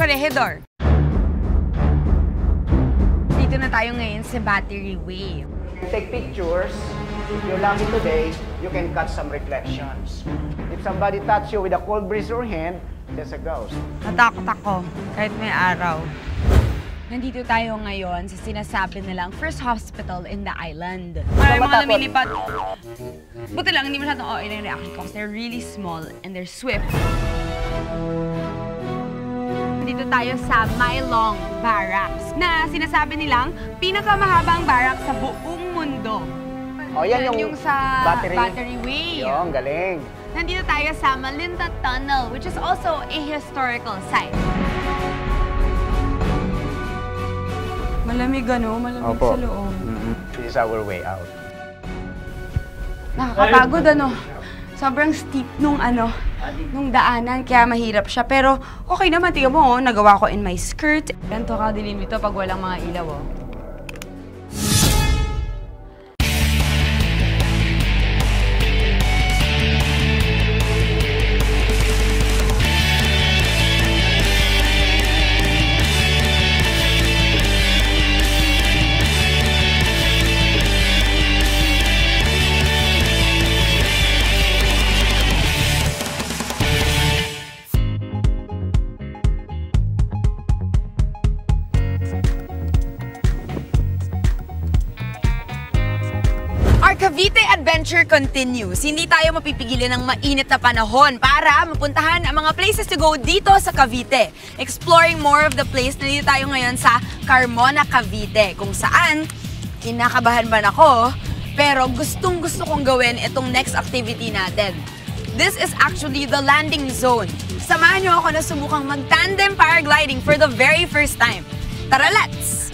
Corregidor. Dito na tayo ngayon sa Battery Way. Take pictures. If you're lucky today, you can catch some reflections. If somebody touch you with a cold breeze or hand, that's a ghost. Natakot ako kahit may araw. Nandito tayo ngayon sa sinasabi nilang first hospital in the island. Maraming mga lumilipat. Buti lang, hindi masyadong okay na yung reaction ko kasi they're really small and they're swift. Dito tayo sa Mylong Barracks na sinasabi nilang pinakamahabang barracks sa buong mundo. Oh, yan yung sa Battery Way. Yung galing. Nandito tayo sa Malinta Tunnel, which is also a historical site. Malamig malamig Opo. sa loob. This is our way out. Nakakapagod Sobrang steep nung daanan, kaya mahirap siya. Pero okay naman, tingnan mo, nagawa ko in my skirt. Ganito kadilim dito pag walang mga ilaw, Cavite Adventure continues. Hindi tayo mapipigilan ng mainit na panahon para mapuntahan ang mga places to go dito sa Cavite. Exploring more of the place, nandito tayo ngayon sa Carmona, Cavite. Kung saan, kinakabahan man ako, pero gustong-gusto kong gawin itong next activity natin. This is actually the landing zone. Samahan niyo ako na subukang mag-tandem paragliding for the very first time. Tara, let's!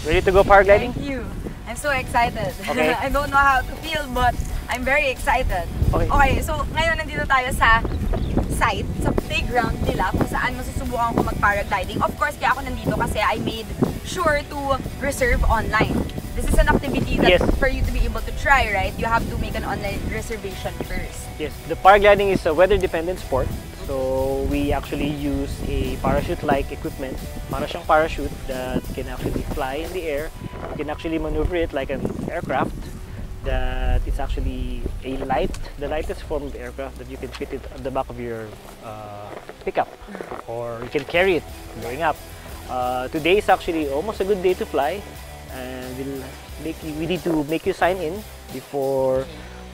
Ready to go paragliding? Thank you. I'm so excited. Okay. I don't know how to feel, but I'm very excited. Okay, so ngayon nandito tayo sa site, sa playground nila, kung saan masusubukan ko mag-paragliding. Of course, kaya ako nandito kasi I made sure to reserve online. This is an activity that for you to be able to try, right? You have to make an online reservation first. Yes, the paragliding is a weather-dependent sport. So we actually use a parachute-like equipment. Para siyang parachute that can actually fly in the air. You can actually maneuver it like an aircraft. That is actually the lightest form of aircraft that you can fit it at the back of your pickup, or you can carry it going up. Today is actually almost a good day to fly, and we need to make you sign in before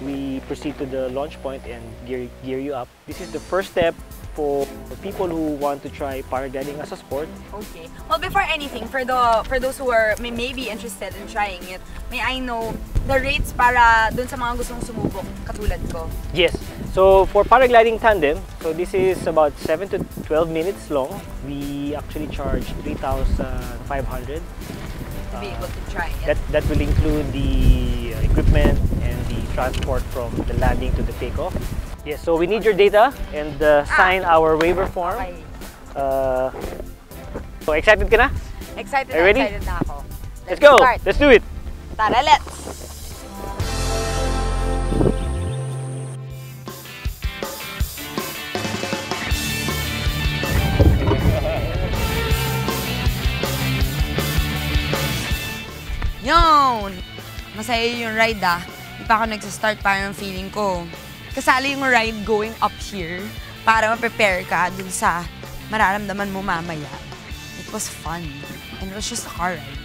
we proceed to the launch point and gear you up. This is the first step for people who want to try paragliding as a sport. Okay. Well, before anything, for those who are may be interested in trying it, may I know the rates para dun sa mga gustong sumubok katulad ko? Yes. So for paragliding tandem, so this is about 7 to 12 minutes long. We actually charge 3,500. To be able to try it. That will include the equipment and the transport from the landing to the takeoff. Yes, so we need your data and sign our waiver form. Okay. So excited ka na? Excited Are you ready? Excited na ako. Let's go! Start. Let's do it! Tara, let's! Yun! Masaya yung ride Di pa ako nagsastart, parang feeling ko. Kasali yung ride going up here para ma-prepare ka dun sa mararamdaman mo mamaya. It was fun. And it was just a car ride.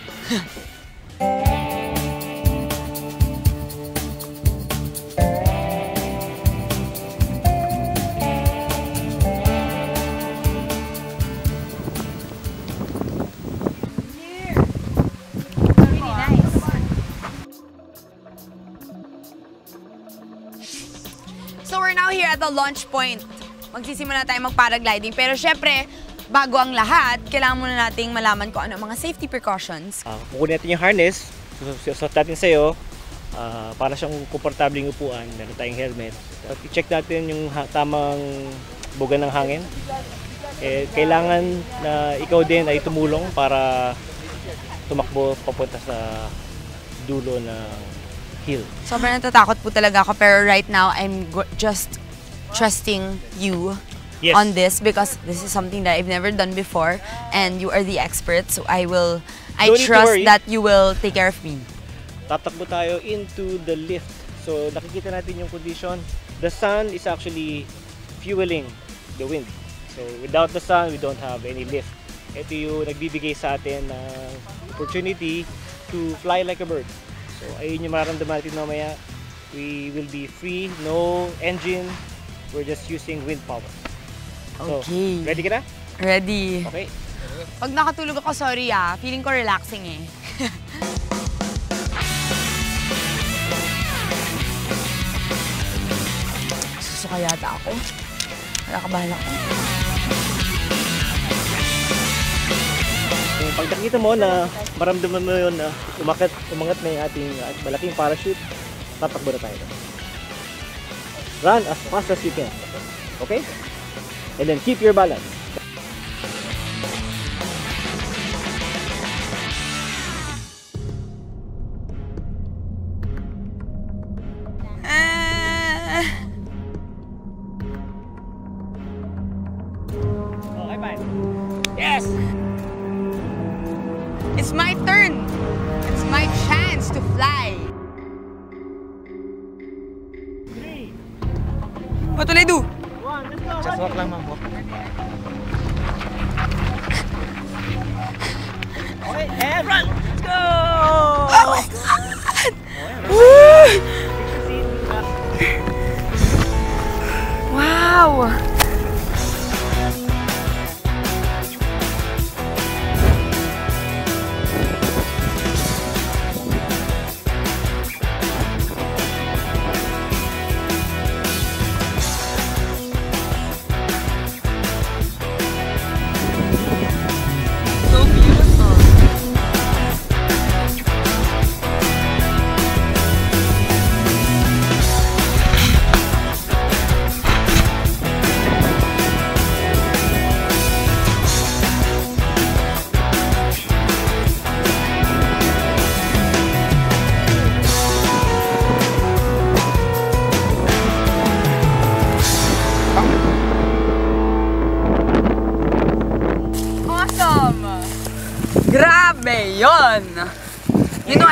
So we're now here at the launch point. Magsisimula tayo mag-paragliding. Pero syempre, bago ang lahat, kailangan muna nating malaman kung ano mga safety precautions. Kukunin natin yung harness, susot natin sa'yo, para siyang komportabling upuan. Meron tayong helmet. I-check natin yung tamang takbugan ng hangin. Kailangan na ikaw din ay tumulong para tumakbo papunta sa dulo ng hill. Sobrang natatakot po talaga ako, pero right now, I'm just trusting you on this because this is something that I've never done before and you are the expert, so I trust that you will take care of me. Tatakbo tayo into the lift. So nakikita natin yung condition. The sun is actually fueling the wind. So without the sun, we don't have any lift. Ito yung nagbibigay sa atin ng opportunity to fly like a bird. So ayun yung mararamdaman natin mamaya. We will be free, no engine. We're just using wind power. So, Okay. ready ka na? Ready. Okay. Pag nakatulog ako, sorry feeling ko relaxing eh. Susuka yata ako. Nakakabahan ako. Pag nakita mo na maramdaman mo yun na umangat na yung ating malaking parachute, tatakbo na tayo. Run as fast as you can. Okay? And then keep your balance. Okay, fine. Yes! It's my turn. It's my chance to fly. 3, What will I do? 1, let's go! Just walk lang, ma'am. Walk. Okay, and run! Let's go! Oh my God! Woo! Wow! So beautiful. Awesome! Grabe yon! You know,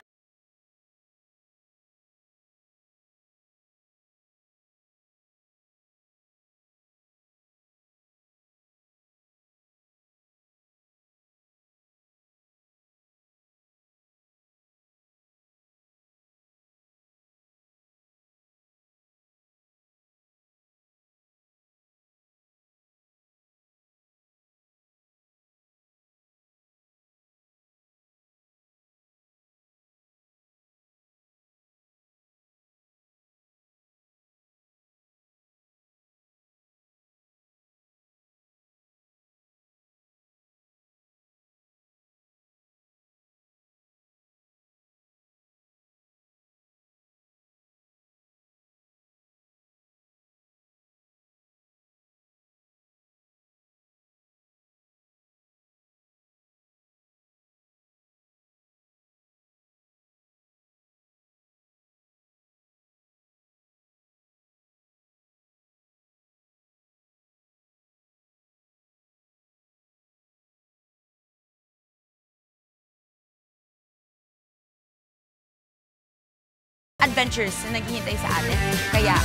adventures na naghihintay sa atin. Kaya,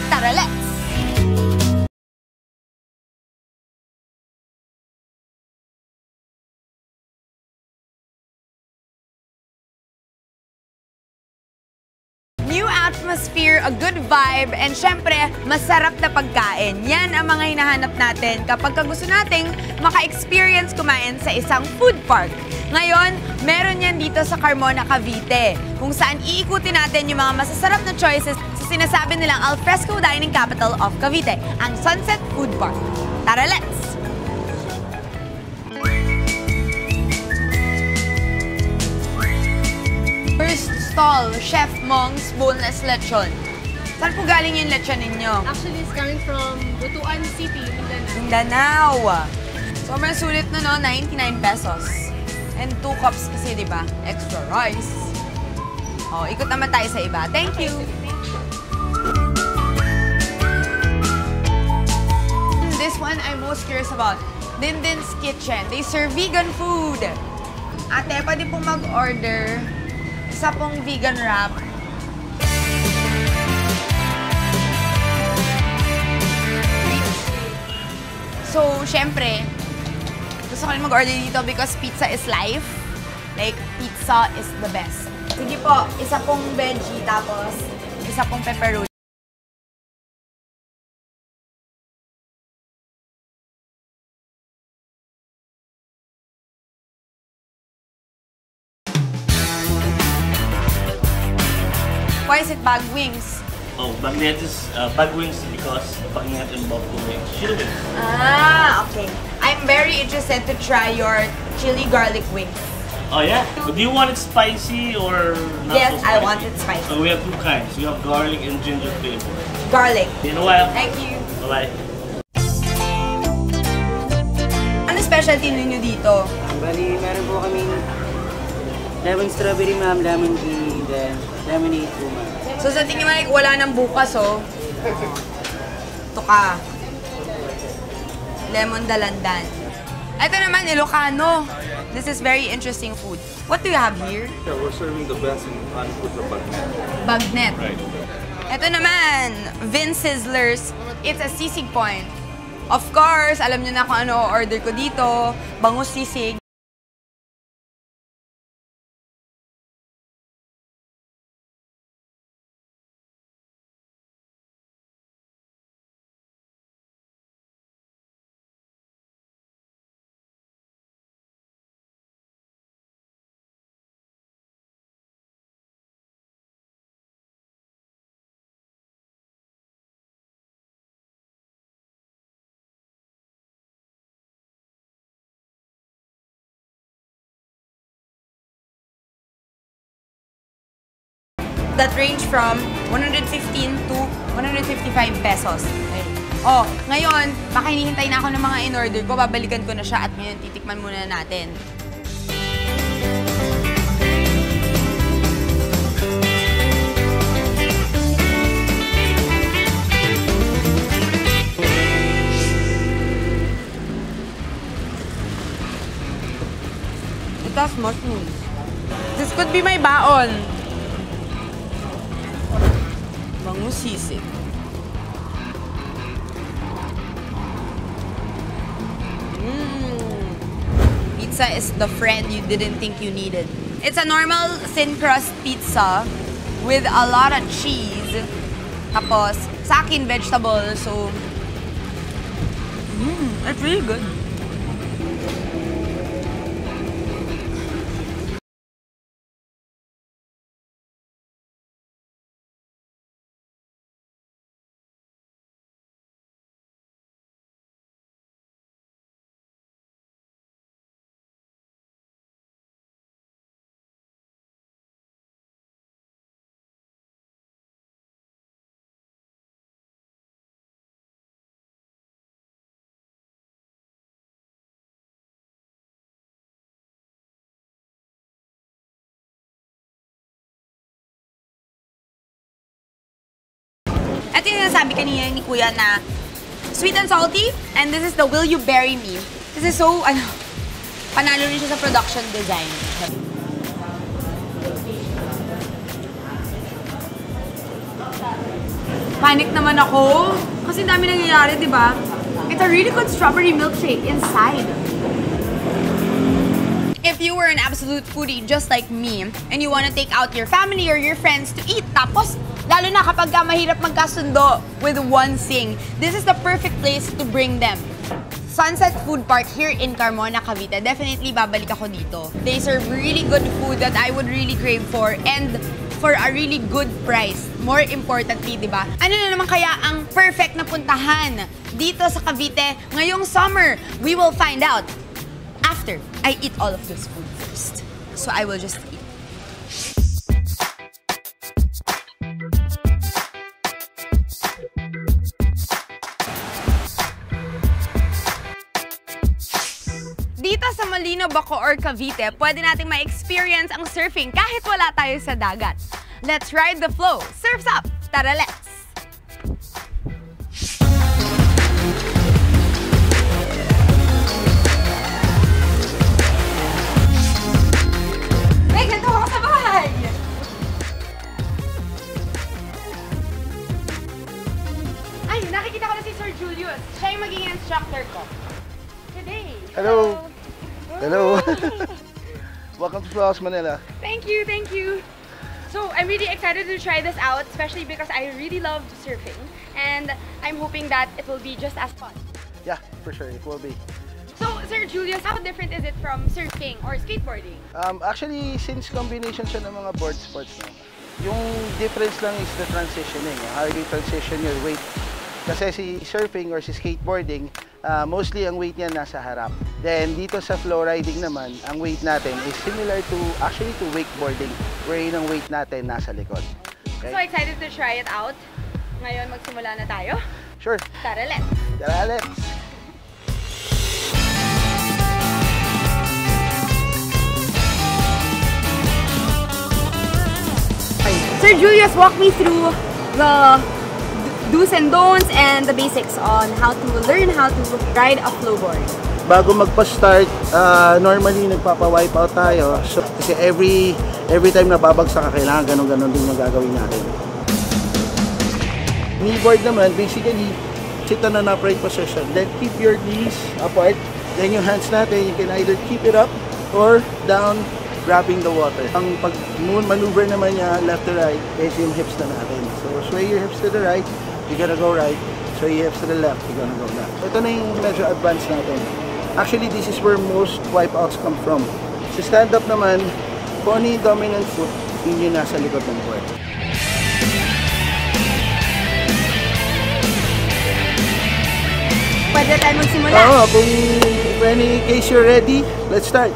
tara, let's! New atmosphere, a good vibe, and syempre, masarap na pagkain. Yan ang mga hinahanap natin kapag gusto nating maka-experience kumain sa isang food park. Ngayon, meron yan dito sa Carmona, Cavite, kung saan iikutin natin yung mga masasarap na choices sa sinasabi nilang alfresco dining capital of Cavite, ang Sunset Food Park. Tara, let's! First stall, Chef Mong's Boneless Lechon. Saan po galing yung lechon ninyo? Actually, it's coming from Butuan City, Mindanao. Mindanao. Sobrang sulit na, no? 99 pesos. And 2 cups kasi, di ba? Extra rice. Oh, ikot naman tayo sa iba. Thank you. This one I'm most curious about. Dindin's Kitchen. They serve vegan food. Ate, pwede pong mag-order isa pong vegan wrap. So, syempre, gusto ko rin mag-order dito because pizza is life. Like, pizza is the best. Sige po, isa pong veggie, tapos isa pong pepperoni. Why is it bag wings? Oh, bagnet is bag wings because bagnet involved with chili wings. Ah, okay. I'm very interested to try your chili garlic wings. Oh yeah? But do you want it spicy or not Yes, so spicy? I want it spicy. So we have 2 kinds. We have garlic and ginger flavor. Garlic. In a while. Thank you. Bye-bye. Ano specialty ninyo dito? Bali, meron po kaming lemon strawberry, ma'am, lemon tea, then lemonade po, ma'am. So sa tingin mo, like, wala nang bukas, oh. Ito ka. Lemon dalandan. Ito naman, Ilocano. This is very interesting food. What do you have here? Yeah, we're serving the best in Hanput na bagnet. Bagnet. Right. Ito naman, Vince Sizzlers. It's a sisig point. Of course, alam niyo na kung ano order ko dito. Bangus sisig. That range from 115 to 155 pesos. Okay. Oh, ngayon, baka hinihintay na ako ng mga in-order ko, babalikan ko na siya at ngayon titikman muna natin. It has mushrooms. This could be my baon. Bangus sisig. Pizza is the friend you didn't think you needed. It's a normal thin crust pizza with a lot of cheese. Tapos, sa akin, vegetable. So, it's really good. Ito yung nasabi kanina ni Kuya na sweet and salty, and this is the Will You Bury Me. This is so, panalo rin siya sa production design. Panic naman ako. Kasi dami nangyayari, di ba? It's a really good strawberry milkshake inside. If you were an absolute foodie just like me, and you want to take out your family or your friends to eat, tapos, lalo na kapag mahirap magkasundo with one thing, this is the perfect place to bring them. Sunset Food Park here in Carmona, Cavite. Definitely babalik ako dito. They serve really good food that I would really crave for and for a really good price. More importantly, di ba? Ano na naman kaya ang perfect na puntahan dito sa Cavite ngayong summer? We will find out after I eat all of this food first. So I will just eat. Dito sa Molino, Bacoor, Cavite, pwede nating ma-experience ang surfing kahit wala tayo sa dagat. Let's ride the flow! Surf's up! Tara, let's! Hey, ganito ako sa bahay! Ay, nakikita ko na si Sir Julius. Siya yung magiging instructor ko. Today. Hello. Hello. Welcome to Flow House Manila. Thank you, thank you. So I'm really excited to try this out, especially because I really love surfing, and I'm hoping that it will be just as fun. Yeah, for sure, it will be. So, Sir Julius, how different is it from surfing or skateboarding? Actually, since combination siya ng mga board sports, no, yung difference lang is the transitioning. How you transition your weight. Kasi si surfing or si skateboarding, mostly ang weight niya nasa harap. Then dito sa flow riding naman, ang weight natin is similar to, actually to wakeboarding, wherein ang weight natin nasa likod. Okay? So excited to try it out. Ngayon, magsimula na tayo. Sure. Tara, let's! Tara, let's! Sir Julius, walk me through the do's and don'ts and the basics on how to learn how to ride a flowboard. Bago magpa-start, normally nagpapa-wipe out tayo. So, kasi every time na babagsak ka, kailangan ganun-ganun din yung gagawin natin. Knee board naman, basically, sit on an upright position. Then keep your knees apart. Then yung hands natin, you can either keep it up or down, grabbing the water. Ang pag-maneuver naman niya, left to right, is yung hips na natin. So sway your hips to the right, you're gonna go right. Sway your hips to the left, you're gonna go left. Ito na yung medyo advanced natin. Actually, this is where most wipeouts come from. Sa stand-up naman, kung ano yung dominant foot, yun yung nasa likod ng board. Pwede tayo magsimula? Oo, kung any case you're ready, let's start.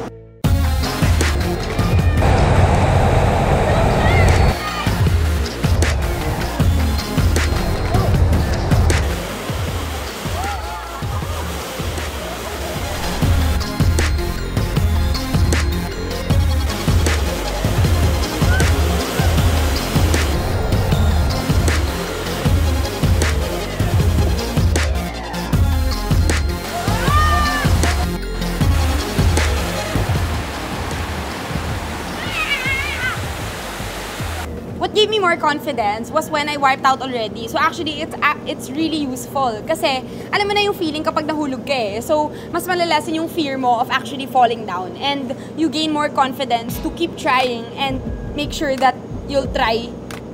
What gave me more confidence was when I wiped out already. So actually, it's really useful. Kasi alam mo na yung feeling kapag nahulog ka eh. So mas malalasin yung fear mo of actually falling down. And you gain more confidence to keep trying and make sure that you'll try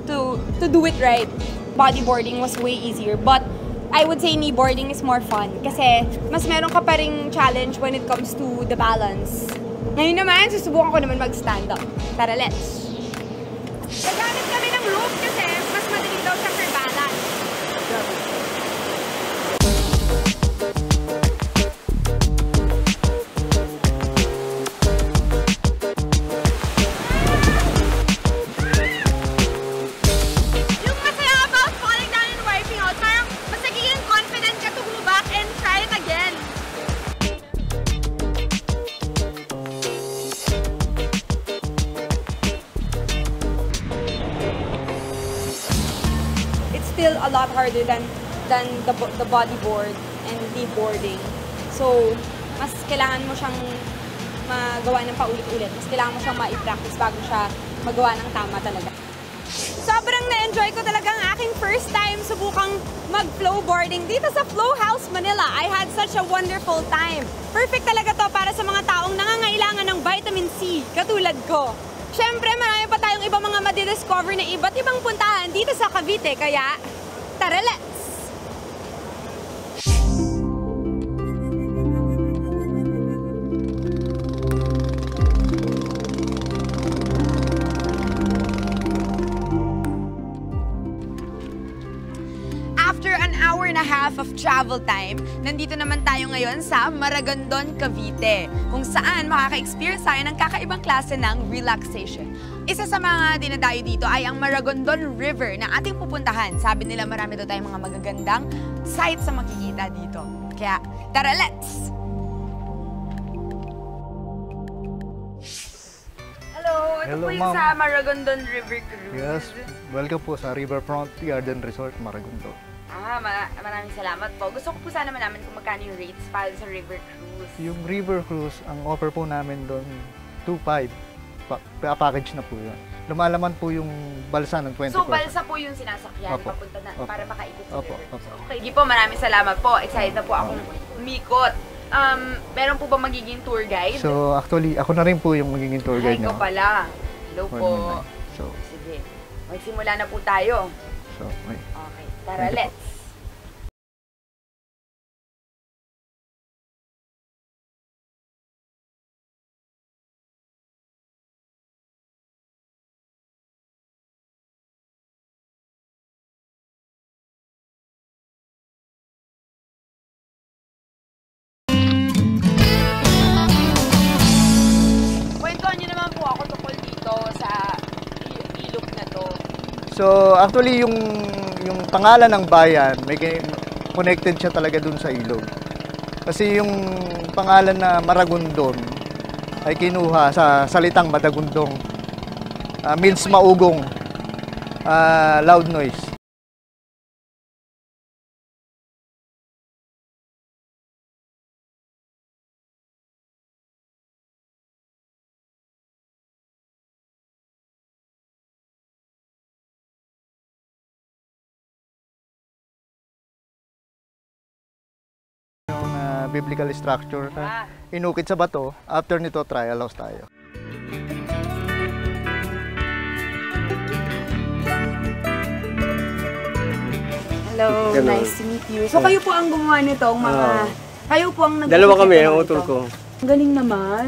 to do it right. Bodyboarding was way easier. But I would say kneeboarding is more fun. Kasi mas meron ka pa ring challenge when it comes to the balance. Ngayon naman, susubukan ko naman mag-stand up. Tara, let's! Nagamit kami ng rope kasi mas madali daw siya for balance. Yung masaya about falling down and wiping out, parang mas nagiging confident ka to go back and try it again. Still a lot harder than the bodyboard and kneeboarding. So, mas kailangan mo siyang magawa ng paulit-ulit. Mas kailangan mo siyang ma-practice bago siya magawa ng tama talaga. Sobrang na-enjoy ko talaga ang aking first time subukang mag-flowboarding dito sa Flow House Manila. I had such a wonderful time. Perfect talaga to para sa mga taong nangangailangan ng vitamin C, katulad ko. Siyempre, marami pa tayong ibang mga madidiscover na iba't ibang puntahan dito sa Cavite, kaya tara, let's! After an hour and a half of travel time, nandito naman tayo ngayon sa Maragondon, Cavite, kung saan makaka-experience tayo ng kakaibang klase ng relaxation. Isa sa mga dinadayo dito ay ang Maragondon River na ating pupuntahan. Sabi nila marami daw tayong mga magagandang sights na makikita dito. Kaya tara, let's! ito Hello, po yung ma'am. sa Maragondon River Cruise. Yes, welcome po sa Riverfront Garden Resort, Maragundo. Maraming salamat po. Gusto ko po sana malaman kung magkano yung rates para sa River Cruise. Yung River Cruise, ang offer po namin doon, 2.5. Package na po yun. Lumalaman po yung balsa ng 20%. So, balsa po yung sinasakyan Opo. papunta na Opo. para makaikot sa Opo. River Cruise. Opo. Okay, di po, maraming salamat po. Excited na po akong umikot. Meron po ba magiging tour guide? So, actually, ako na rin po yung magiging tour guide Ay, ikaw nyo. pala. Hello For po. Manay. So, Sige, magsimula na po tayo. okay. Okay, tara, Thank you po. let's. Kwentuhan niyo naman po ako tungkol dito sa ilog na to. So, actually, yung pangalan ng bayan, connected siya talaga dun sa ilog. Kasi yung pangalan na Maragondon ay kinuha sa salitang Madagundong. Means maugong, loud noise. Yung biblical structure na inukit sa bato, after nito trial house tayo. Hello, nice to meet you. So kayo po ang gumawa nitong mga... Kayo po ang nag-ukit. Dalawa kami, ang nito. utol ko. Ang galing naman.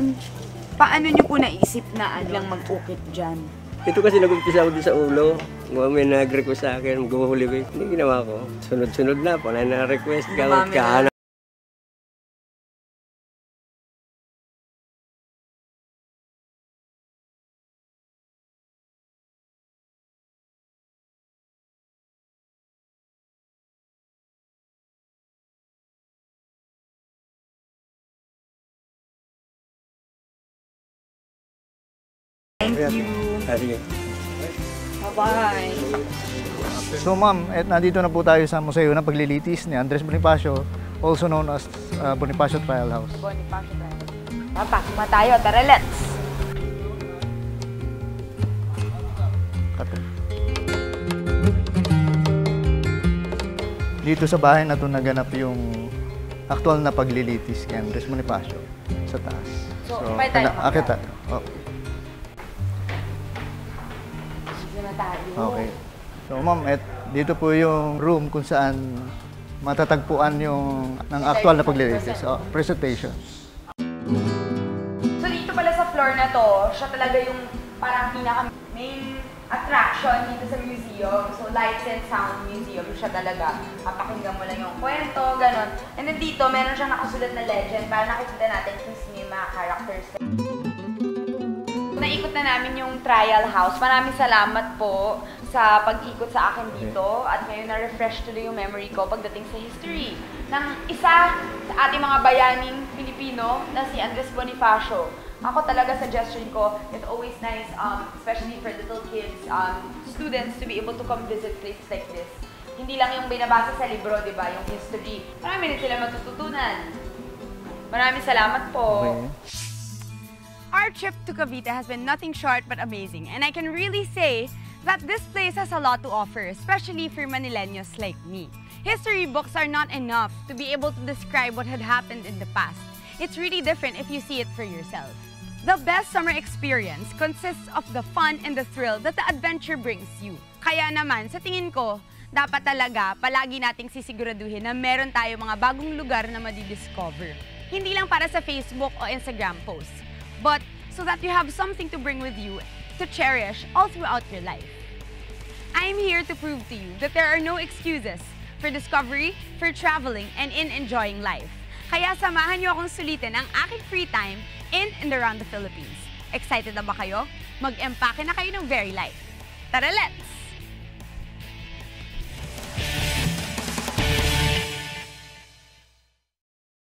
Paano niyo po naisip na lang mag-ukit dyan? Ito kasi nag-umpisa ako din sa ulo. May nag-request sa akin, mag-Holy Week. Hindi ginawa ko. Sunod-sunod na po, na-request ka, Dumami magkahanap. Thank you. Sige. Bye-bye. So ma'am, nandito na po tayo sa Museo ng Paglilitis ni Andres Bonifacio, also known as Bonifacio Trial House. Bonifacio tayo. Papasok na tayo. Tara, let's! Dito sa bahay na ito naganap yung aktual na paglilitis kay Andres Bonifacio sa taas. So, invite tayo, ma'am. akit tayo. Oh, Sige na tayo. okay. So ma'am, dito po yung room kung saan matatagpuan yung ng aktual na paglilitis. Presentation. So dito pala sa floor na to, siya talaga yung parang pinaka-main attraction dito sa museum. So Lights and Sound Museum siya talaga. Papakinggan mo lang yung kwento, ganon. And then dito, meron siyang nakasulat na legend para nakikita natin kung sino yung mga characters. Naikot na namin yung trial house. Maraming salamat po sa pag-ikot sa akin dito. At ngayon na-refresh tuloy yung memory ko pagdating sa history ng isa sa ating mga bayaning Pilipino na si Andres Bonifacio. Ako talaga, suggestion ko, it's always nice, especially for little kids, students, to be able to come visit places like this. Hindi lang yung binabasa sa libro, di ba? Yung history. Marami rin sila matututunan. Maraming salamat po. Okay. Our trip to Cavite has been nothing short but amazing, and I can really say that this place has a lot to offer, especially for Manileños like me. History books are not enough to be able to describe what had happened in the past. It's really different if you see it for yourself. The best summer experience consists of the fun and the thrill that the adventure brings you. Kaya naman, sa tingin ko, dapat talaga palagi nating sisiguraduhin na meron tayo mga bagong lugar na madidiscover. Hindi lang para sa Facebook o Instagram posts, but so that you have something to bring with you to cherish all throughout your life. I'm here to prove to you that there are no excuses for discovery, for traveling, and in enjoying life. Kaya samahan niyo akong sulitin ang aking free time in and around the Philippines. Excited na ba kayo? Mag-empake na kayo ng very life. Tara, let's!